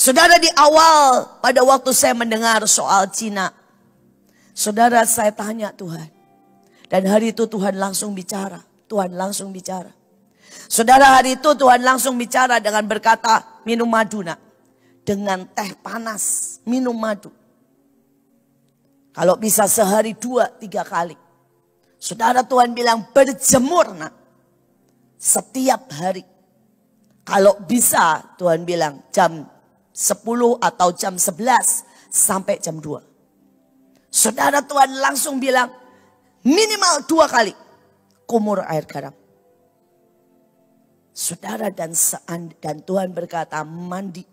Saudara, di awal pada waktu saya mendengar soal Cina, saudara, saya tanya Tuhan. Dan hari itu Tuhan langsung bicara. Tuhan langsung bicara. Saudara, hari itu Tuhan langsung bicara dengan berkata, minum madu nak. Dengan teh panas, minum madu. Kalau bisa sehari 2-3 kali. Saudara, Tuhan bilang berjemur nak. Setiap hari. Kalau bisa Tuhan bilang jam 10 atau jam 11 sampai jam 2. Saudara, Tuhan langsung bilang minimal 2 kali kumur air garam. Saudara, dan Tuhan berkata mandi.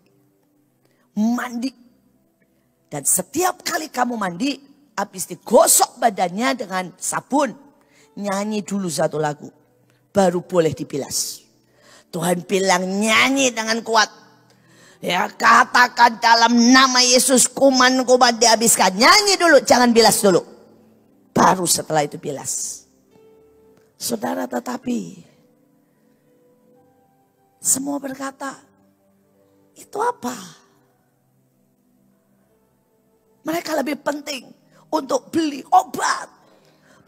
Mandi. Dan setiap kali kamu mandi, habis digosok badannya dengan sabun, nyanyi dulu satu lagu. Baru boleh dibilas. Tuhan bilang nyanyi dengan kuat. Ya, katakan dalam nama Yesus kuman-kuman dihabiskan. Nyanyi dulu, jangan bilas dulu. Baru setelah itu bilas. Saudara, tetapi semua berkata, itu apa? Mereka lebih penting untuk beli obat.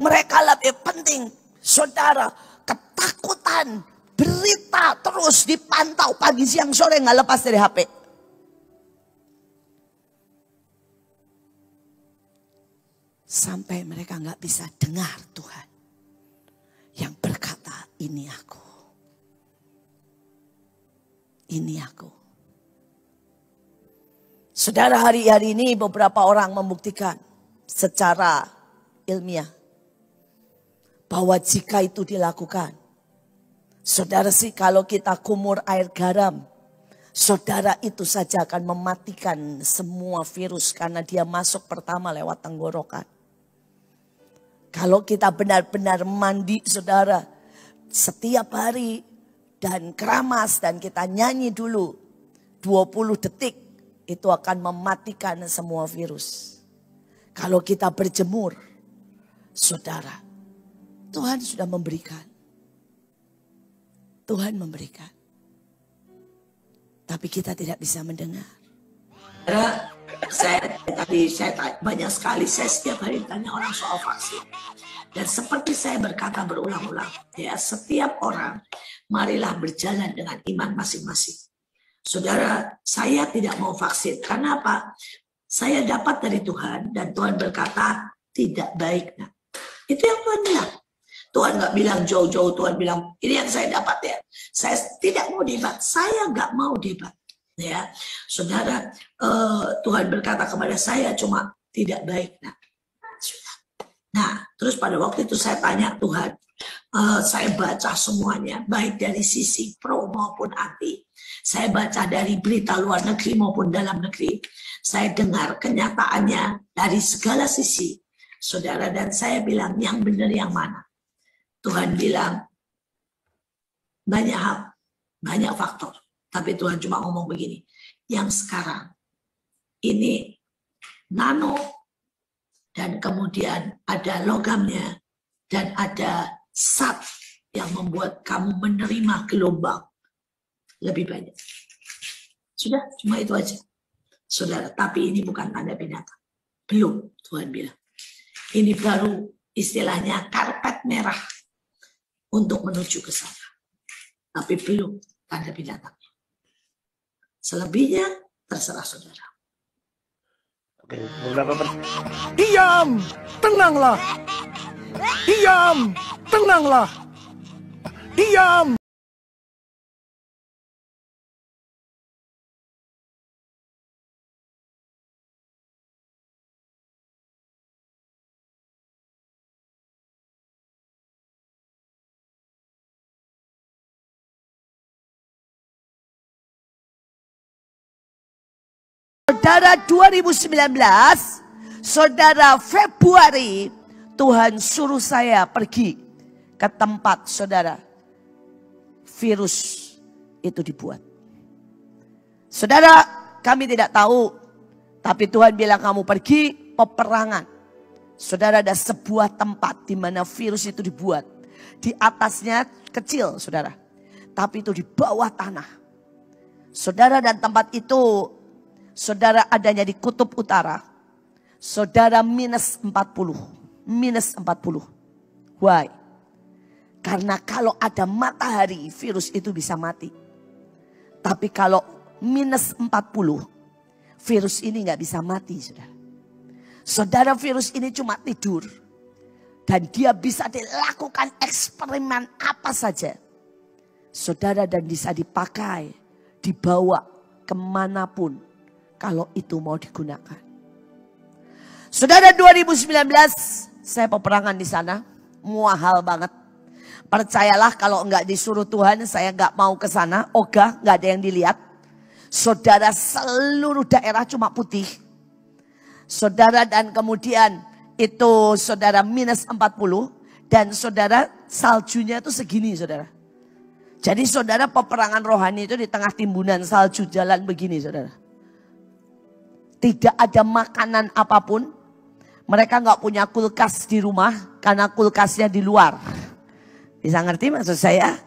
Mereka lebih penting, saudara, ketakutan, berita terus dipantau pagi siang sore nggak lepas dari HP. Sampai mereka nggak bisa dengar Tuhan yang berkata, ini aku. Ini aku. Saudara, hari-hari ini beberapa orang membuktikan secara ilmiah bahwa jika itu dilakukan, saudara sih, kalau kita kumur air garam, saudara, itu saja akan mematikan semua virus karena dia masuk pertama lewat tenggorokan. Kalau kita benar-benar mandi, saudara, setiap hari dan keramas dan kita nyanyi dulu 20 detik, itu akan mematikan semua virus. Kalau kita berjemur, saudara, Tuhan sudah memberikan. Tuhan memberikan. Tapi kita tidak bisa mendengar. Saya banyak sekali, saya setiap hari tanya orang soal vaksin. Dan seperti saya berkata berulang-ulang, ya, setiap orang marilah berjalan dengan iman masing-masing. Saudara, saya tidak mau vaksin. Karena apa? Saya dapat dari Tuhan dan Tuhan berkata tidak baik. Nah, itu yang Tuhan bilang. Tuhan nggak bilang jauh-jauh, Tuhan bilang ini yang saya dapat ya. Saya tidak mau debat, saya nggak mau debat. Ya, saudara, Tuhan berkata kepada saya cuma tidak baik. Nah, terus pada waktu itu saya tanya Tuhan, saya baca semuanya, baik dari sisi pro maupun anti. Saya baca dari berita luar negeri maupun dalam negeri. Saya dengar kenyataannya dari segala sisi. Saudara, dan saya bilang yang benar yang mana? Tuhan bilang banyak hal, banyak faktor. Tapi Tuhan cuma ngomong begini, yang sekarang ini nano dan kemudian ada logamnya dan ada zat yang membuat kamu menerima gelombang lebih banyak. Sudah, cuma itu aja. Saudara, tapi ini bukan tanda binatang. Belum, Tuhan bilang. Ini baru istilahnya karpet merah untuk menuju ke sana. Tapi belum tanda binatangnya. Selebihnya terserah saudara. Oke, beberapa diam, tenanglah. Diam, tenanglah. Diam. Saudara, 2019, saudara, Februari, Tuhan suruh saya pergi ke tempat saudara virus itu dibuat. Saudara, kami tidak tahu, tapi Tuhan bilang kamu pergi peperangan. Saudara, ada sebuah tempat di mana virus itu dibuat. Di atasnya kecil, saudara, tapi itu di bawah tanah. Saudara, dan tempat itu saudara adanya di kutub utara, saudara minus 40. Minus 40. Why? Karena kalau ada matahari, virus itu bisa mati. Tapi kalau minus 40, virus ini nggak bisa mati, saudara. Saudara, virus ini cuma tidur. Dan dia bisa dilakukan eksperimen apa saja. Saudara, dan bisa dipakai, dibawa kemanapun kalau itu mau digunakan. Saudara, 2019 saya peperangan di sana, mahal banget. Percayalah kalau enggak disuruh Tuhan, saya enggak mau ke sana. Ogah, enggak ada yang dilihat. Saudara, seluruh daerah cuma putih. Saudara, dan kemudian itu saudara minus 40. Dan saudara, saljunya itu segini, saudara. Jadi saudara, peperangan rohani itu di tengah timbunan salju jalan begini, saudara. Tidak ada makanan apapun. Mereka nggak punya kulkas di rumah karena kulkasnya di luar. Bisa ngerti maksud saya?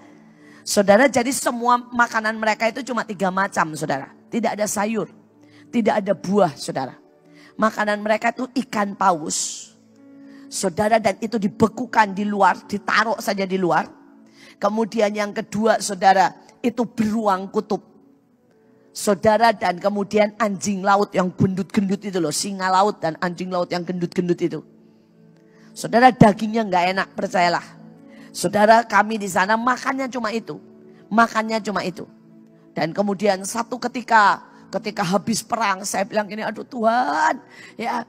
Saudara, jadi semua makanan mereka itu cuma 3 macam, saudara. Tidak ada sayur, tidak ada buah, saudara. Makanan mereka itu ikan paus, saudara, dan itu dibekukan di luar, ditaruh saja di luar. Kemudian yang kedua, saudara, itu beruang kutub. Saudara, dan kemudian anjing laut yang gendut-gendut itu loh. Singa laut dan anjing laut yang gendut-gendut itu. Saudara, dagingnya nggak enak, percayalah. Saudara, kami di sana makannya cuma itu. Makannya cuma itu. Dan kemudian satu ketika habis perang, saya bilang gini, aduh Tuhan. Ya,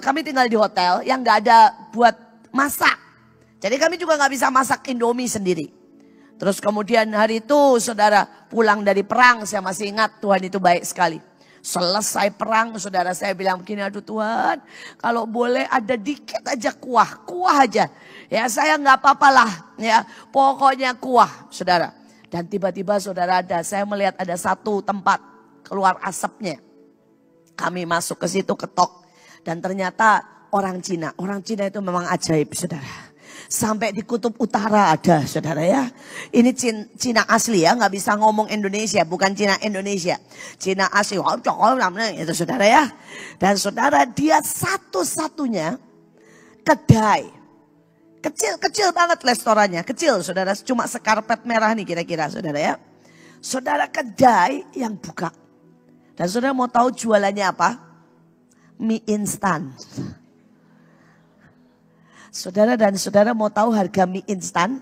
kami tinggal di hotel yang nggak ada buat masak. Jadi kami juga nggak bisa masak Indomie sendiri. Terus kemudian hari itu saudara pulang dari perang, saya masih ingat Tuhan itu baik sekali. Selesai perang saudara, saya bilang begini, aduh Tuhan kalau boleh ada dikit aja kuah aja. Ya saya nggak apa-apalah ya, pokoknya kuah saudara. Dan tiba-tiba saudara saya melihat ada satu tempat keluar asapnya. Kami masuk ke situ ketok dan ternyata orang Cina. Orang Cina itu memang ajaib saudara. Sampai di kutub utara ada saudara ya. Ini Cina asli ya, nggak bisa ngomong Indonesia, bukan Cina Indonesia. Cina asli, itu saudara ya. Dan saudara, dia satu-satunya kedai. Kecil banget restorannya, kecil saudara. Cuma sekarpet merah nih kira-kira saudara ya. Saudara, kedai yang buka. Dan saudara mau tahu jualannya apa? Mie instan. Saudara, dan saudara mau tahu harga mie instan?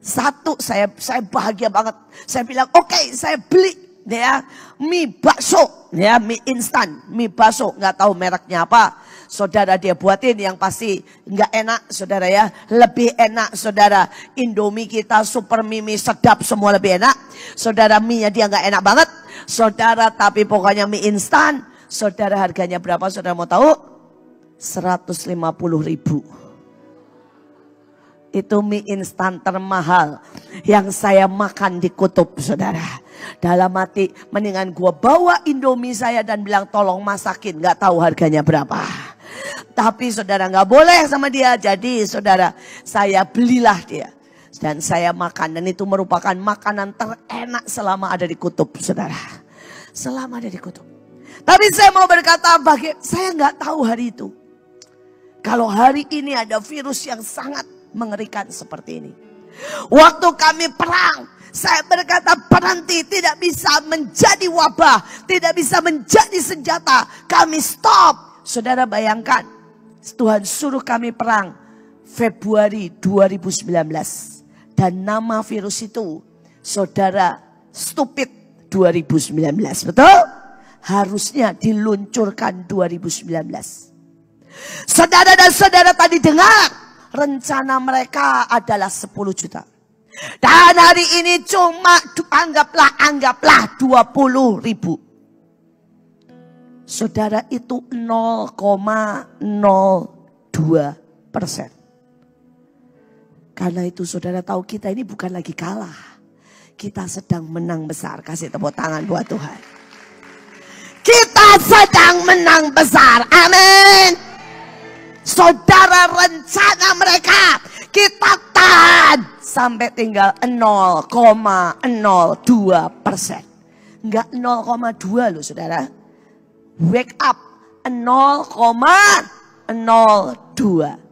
Satu, saya bahagia banget. Saya bilang oke, saya beli ya mie bakso, ya mie instan, mie bakso, nggak tahu mereknya apa. Saudara, dia buatin yang pasti nggak enak saudara ya. Lebih enak saudara Indomie kita, super mie sedap, semua lebih enak. Saudara, mie-nya dia nggak enak banget. Saudara, tapi pokoknya mie instan. Saudara, harganya berapa saudara mau tahu? 150.000. Itu mie instan termahal yang saya makan di kutub saudara. Dalam hati, mendingan gua bawa Indomie saya dan bilang tolong masakin, nggak tahu harganya berapa. Tapi saudara nggak boleh sama dia. Jadi saudara, saya belilah dia dan saya makan, dan itu merupakan makanan terenak selama ada di kutub saudara. Selama ada di kutub. Tapi saya mau berkata, saya nggak tahu hari itu. Kalau hari ini ada virus yang sangat mengerikan seperti ini. Waktu kami perang, saya berkata berhenti, tidak bisa menjadi wabah, tidak bisa menjadi senjata. Kami stop. Saudara bayangkan, Tuhan suruh kami perang Februari 2019. Dan nama virus itu, saudara, stupid 2019. Betul? Harusnya diluncurkan 2019. Saudara dan saudara tadi dengar, rencana mereka adalah 10 juta. Dan hari ini cuma anggaplah 20.000. Saudara, itu 0,02%. Karena itu saudara tahu, kita ini bukan lagi kalah. Kita sedang menang besar. Kasih tepuk tangan buat Tuhan. Kita sedang menang besar. Amin. Saudara, rencana mereka kita tahan sampai tinggal 0,02%. Enggak 0,2 loh saudara. Wake up 0,02.